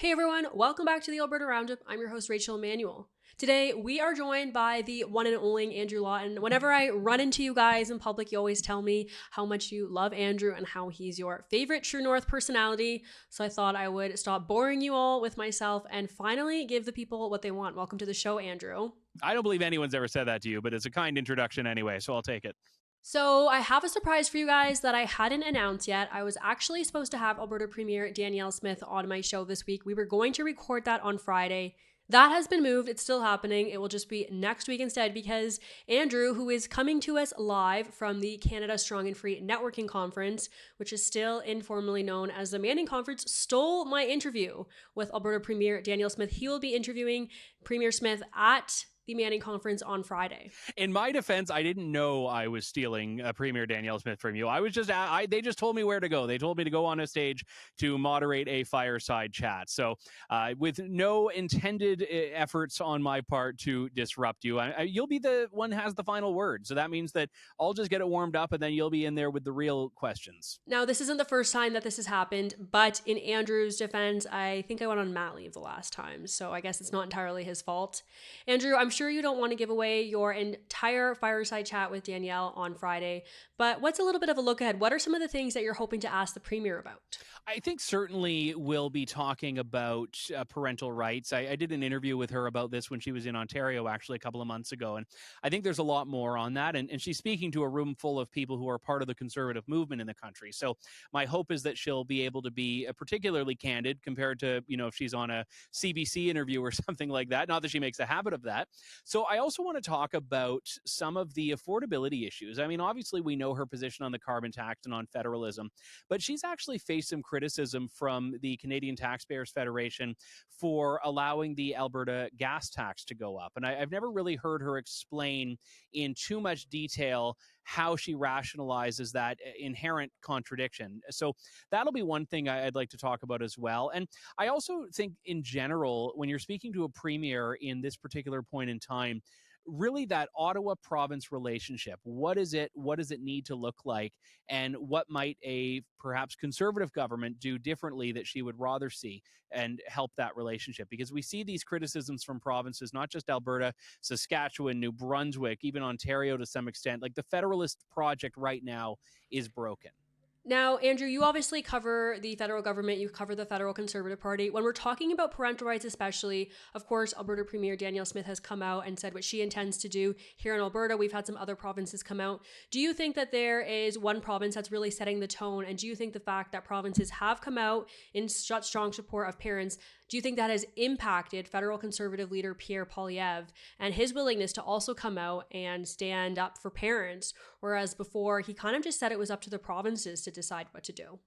Hey everyone, welcome back to the Alberta Roundup. I'm your host, Rachel Emmanuel. Today, we are joined by the one and only Andrew Lawton. Whenever I run into you guys in public, you always tell me how much you love Andrew and how he's your favorite True North personality. So I thought I would stop boring you all with myself and finally give the people what they want. Welcome to the show, Andrew. I don't believe anyone's ever said that to you, but it's a kind introduction anyway, so I'll take it. So, I have a surprise for you guys that I hadn't announced yet. I was actually supposed to have Alberta Premier Danielle Smith on my show this week. We were going to record that on Friday. That has been moved. It's still happening. It will just be next week instead because Andrew, who is coming to us live from the Canada Strong and Free Networking Conference, which is still informally known as the Manning Conference, stole my interview with Alberta Premier Danielle Smith. He will be interviewing Premier Smith at the Manning Conference on Friday. In my defense, I didn't know I was stealing Premier Danielle Smith from you. I was just, they just told me where to go. They told me to go on a stage to moderate a fireside chat. So with no intended efforts on my part to disrupt you, you'll be the one who has the final word. So that means that I'll just get it warmed up and then you'll be in there with the real questions. Now, this isn't the first time that this has happened, but in Andrew's defense, I think I went on mat leave the last time. So I guess it's not entirely his fault. Andrew, I'm sure you don't want to give away your entire fireside chat with Danielle on Friday, but what's a little bit of a look ahead? What are some of the things that you're hoping to ask the Premier about? I think certainly we'll be talking about parental rights. I did an interview with her about this when she was in Ontario actually a couple of months ago, and I think there's a lot more on that. And she's speaking to a room full of people who are part of the conservative movement in the country. So my hope is that she'll be able to be particularly candid compared to, if she's on a CBC interview or something like that. Not that she makes a habit of that. So I also want to talk about some of the affordability issues. I mean, obviously we know her position on the carbon tax and on federalism, but she's actually faced some criticism from the Canadian Taxpayers Federation for allowing the Alberta gas tax to go up. And I've never really heard her explain in too much detail how she rationalizes that inherent contradiction. So that'll be one thing I'd like to talk about as well. And I also think in general, when you're speaking to a premier in this particular point in time, really that Ottawa province relationship, what does it need to look like, and what might a perhaps conservative government do differently that she would rather see and help that relationship? Because we see these criticisms from provinces, not just Alberta, Saskatchewan, New Brunswick, even Ontario to some extent. Like the Federalist project right now is broken. Now, Andrew, you obviously cover the federal government, you cover the federal Conservative Party. When we're talking about parental rights especially, of course, Alberta Premier Danielle Smith has come out and said what she intends to do here in Alberta. We've had some other provinces come out. Do you think that there is one province that's really setting the tone? And do you think the fact that provinces have come out in such strong support of parents, do you think that has impacted federal Conservative leader Pierre Poilievre and his willingness to also come out and stand up for parents, whereas before he kind of just said it was up to the provinces to decide what to do?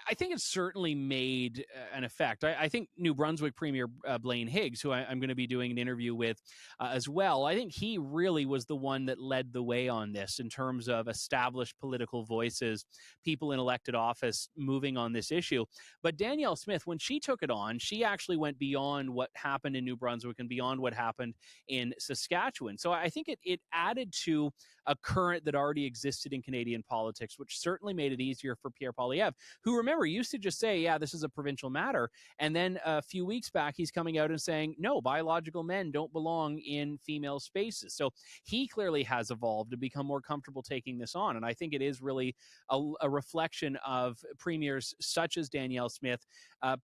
I think it's certainly made an effect. I think New Brunswick Premier Blaine Higgs, who I'm going to be doing an interview with as well, I think he really was the one that led the way on this in terms of established political voices, people in elected office moving on this issue. But Danielle Smith, when she took it on, she actually went beyond what happened in New Brunswick and beyond what happened in Saskatchewan. So I think it added to a current that already existed in Canadian politics, which certainly made it easier for Pierre Poilievre, who, remember, used to just say, yeah, this is a provincial matter. And then a few weeks back, he's coming out and saying, no, biological men don't belong in female spaces. So he clearly has evolved to become more comfortable taking this on. And I think it is really a reflection of premiers such as Danielle Smith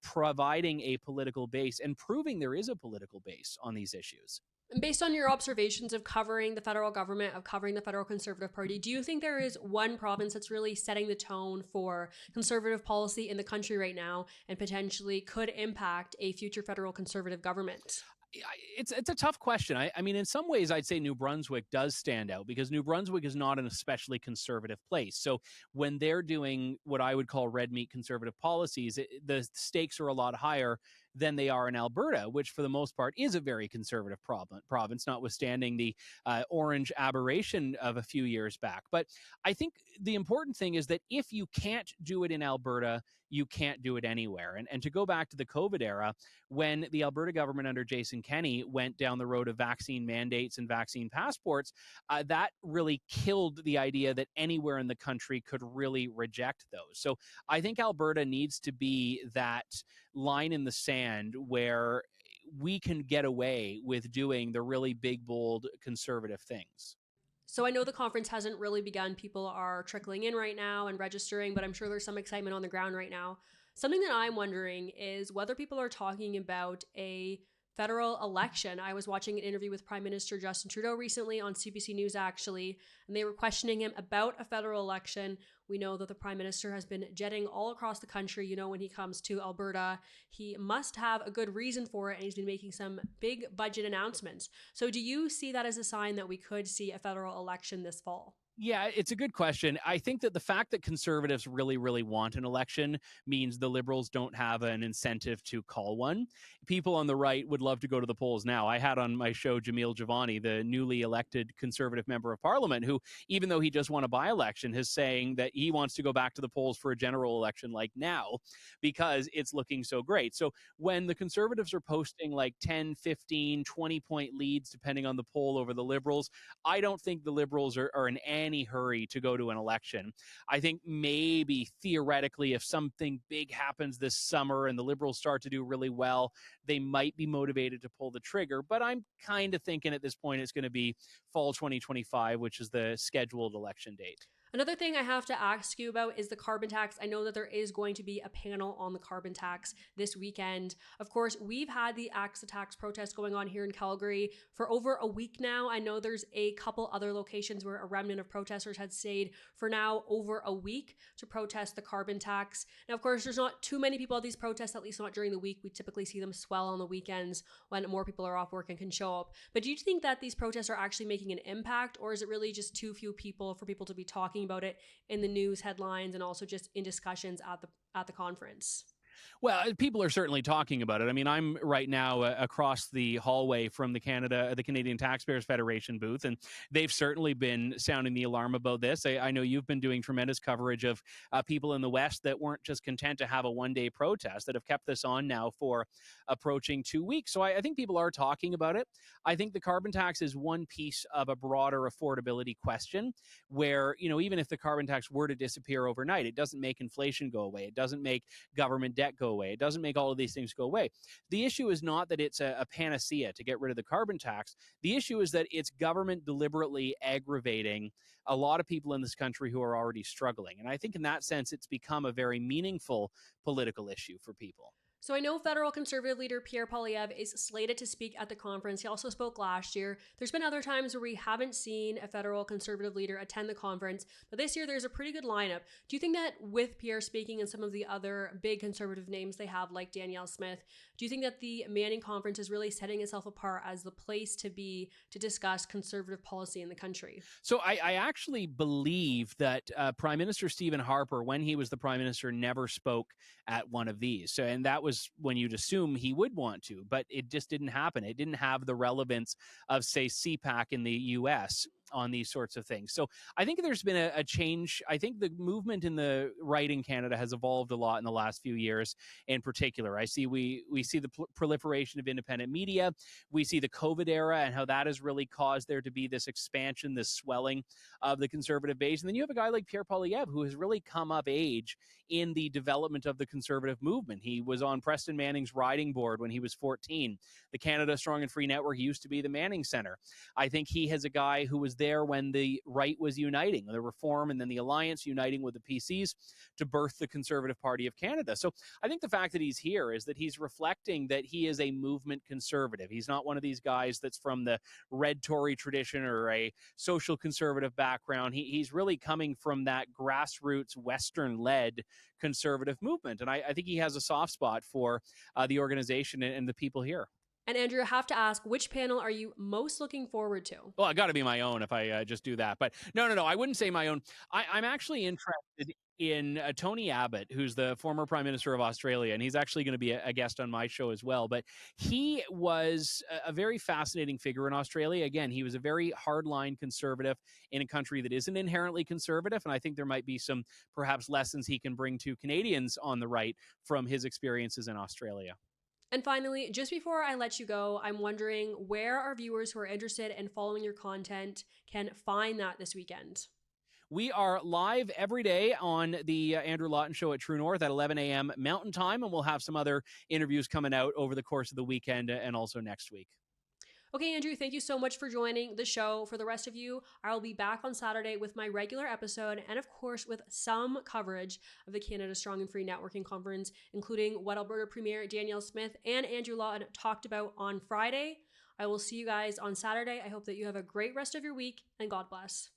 providing a political base and proving there is a political base on these issues. Based on your observations of covering the federal government, of covering the federal Conservative Party, do you think there is one province that's really setting the tone for conservative policy in the country right now and potentially could impact a future federal Conservative government? It's a tough question. I mean, in some ways, I'd say New Brunswick does stand out because New Brunswick is not an especially conservative place. So when they're doing what I would call red meat conservative policies, the stakes are a lot higher than they are in Alberta, which for the most part is a very conservative province, notwithstanding the orange aberration of a few years back. But I think the important thing is that if you can't do it in Alberta, you can't do it anywhere. And to go back to the COVID era, when the Alberta government under Jason Kenney went down the road of vaccine mandates and vaccine passports, that really killed the idea that anywhere in the country could really reject those. So I think Alberta needs to be that line in the sand where we can get away with doing the really big, bold conservative things. So I know the conference hasn't really begun. People are trickling in right now and registering, but I'm sure there's some excitement on the ground right now. Something that I'm wondering is whether people are talking about a federal election. I was watching an interview with Prime Minister Justin Trudeau recently on CBC News, actually, and they were questioning him about a federal election. We know that the Prime Minister has been jetting all across the country. You know, when he comes to Alberta, he must have a good reason for it, and he's been making some big budget announcements. So, do you see that as a sign that we could see a federal election this fall? Yeah, it's a good question. I think that the fact that conservatives really, really want an election means the liberals don't have an incentive to call one. People on the right would love to go to the polls now. I had on my show Jamil Javani, the newly elected conservative member of parliament, who, even though he just won a by election, is saying that he wants to go back to the polls for a general election like now because it's looking so great. So when the conservatives are posting like 10, 15, 20-point leads, depending on the poll over the liberals, I don't think the liberals are in any hurry to go to an election. I think maybe theoretically, if something big happens this summer and the liberals start to do really well, they might be motivated to pull the trigger. But I'm kind of thinking at this point it's going to be fall 2025, which is the scheduled election date. Another thing I have to ask you about is the carbon tax. I know that there is going to be a panel on the carbon tax this weekend. Of course, we've had the Axe the Tax protest going on here in Calgary for over a week now. I know there's a couple other locations where a remnant of protesters had stayed for now over a week to protest the carbon tax. Now, of course, there's not too many people at these protests, at least not during the week. We typically see them swell on the weekends when more people are off work and can show up. But do you think that these protests are actually making an impact, or is it really just too few people for people to be talking about it in the news headlines and also just in discussions at the conference? Well, people are certainly talking about it. I mean, I'm right now across the hallway from the Canadian Taxpayers Federation booth, and they've certainly been sounding the alarm about this. I know you've been doing tremendous coverage of people in the West that weren't just content to have a one-day protest, that have kept this on now for approaching 2 weeks. So I think people are talking about it. I think the carbon tax is one piece of a broader affordability question where, even if the carbon tax were to disappear overnight, it doesn't make inflation go away. It doesn't make government debt go away. It doesn't make all of these things go away. The issue is not that it's a panacea to get rid of the carbon tax. The issue is that it's government deliberately aggravating a lot of people in this country who are already struggling. And I think in that sense, it's become a very meaningful political issue for people. So I know federal conservative leader Pierre Poilievre is slated to speak at the conference. He also spoke last year. There's been other times where we haven't seen a federal conservative leader attend the conference, but this year there's a pretty good lineup. Do you think that with Pierre speaking and some of the other big conservative names they have, like Danielle Smith, do you think that the Manning Conference is really setting itself apart as the place to be to discuss conservative policy in the country? So I actually believe that Prime Minister Stephen Harper, when he was the Prime Minister, never spoke at one of these. So, and that was when you'd assume he would want to, but it just didn't happen. It didn't have the relevance of, say, CPAC in the US on these sorts of things. So I think there's been a change. I think the movement in the right in Canada has evolved a lot in the last few years. In particular, I see we see the proliferation of independent media. We see the COVID era and how that has really caused there to be this expansion, this swelling of the conservative base. And then you have a guy like Pierre Poilievre who has really come of age in the development of the conservative movement. He was on Preston Manning's riding board when he was 14. The Canada Strong and Free Network used to be the Manning Center. I think he has a guy who was there when the right was uniting, the Reform and then the Alliance uniting with the PCs to birth the Conservative Party of Canada. So I think the fact that he's here is that he's reflecting that he is a movement conservative. He's not one of these guys that's from the red Tory tradition or a social conservative background. He's really coming from that grassroots Western-led conservative movement. And I think he has a soft spot for the organization and the people here. And Andrew, I have to ask, which panel are you most looking forward to? Well, I got to be my own if I just do that. But no, I wouldn't say my own. I'm actually interested in Tony Abbott, who's the former Prime Minister of Australia, and he's actually going to be a guest on my show as well. But he was a very fascinating figure in Australia. Again, he was a very hardline conservative in a country that isn't inherently conservative, and I think there might be some perhaps lessons he can bring to Canadians on the right from his experiences in Australia. And finally, just before I let you go, I'm wondering where our viewers who are interested in following your content can find that this weekend. We are live every day on the Andrew Lawton Show at True North at 11 a.m. Mountain Time, and we'll have some other interviews coming out over the course of the weekend and also next week. Okay, Andrew, thank you so much for joining the show. For the rest of you, I'll be back on Saturday with my regular episode and, of course, with some coverage of the Canada Strong and Free Networking Conference, including what Alberta Premier Danielle Smith and Andrew Lawton talked about on Friday. I will see you guys on Saturday. I hope that you have a great rest of your week, and God bless.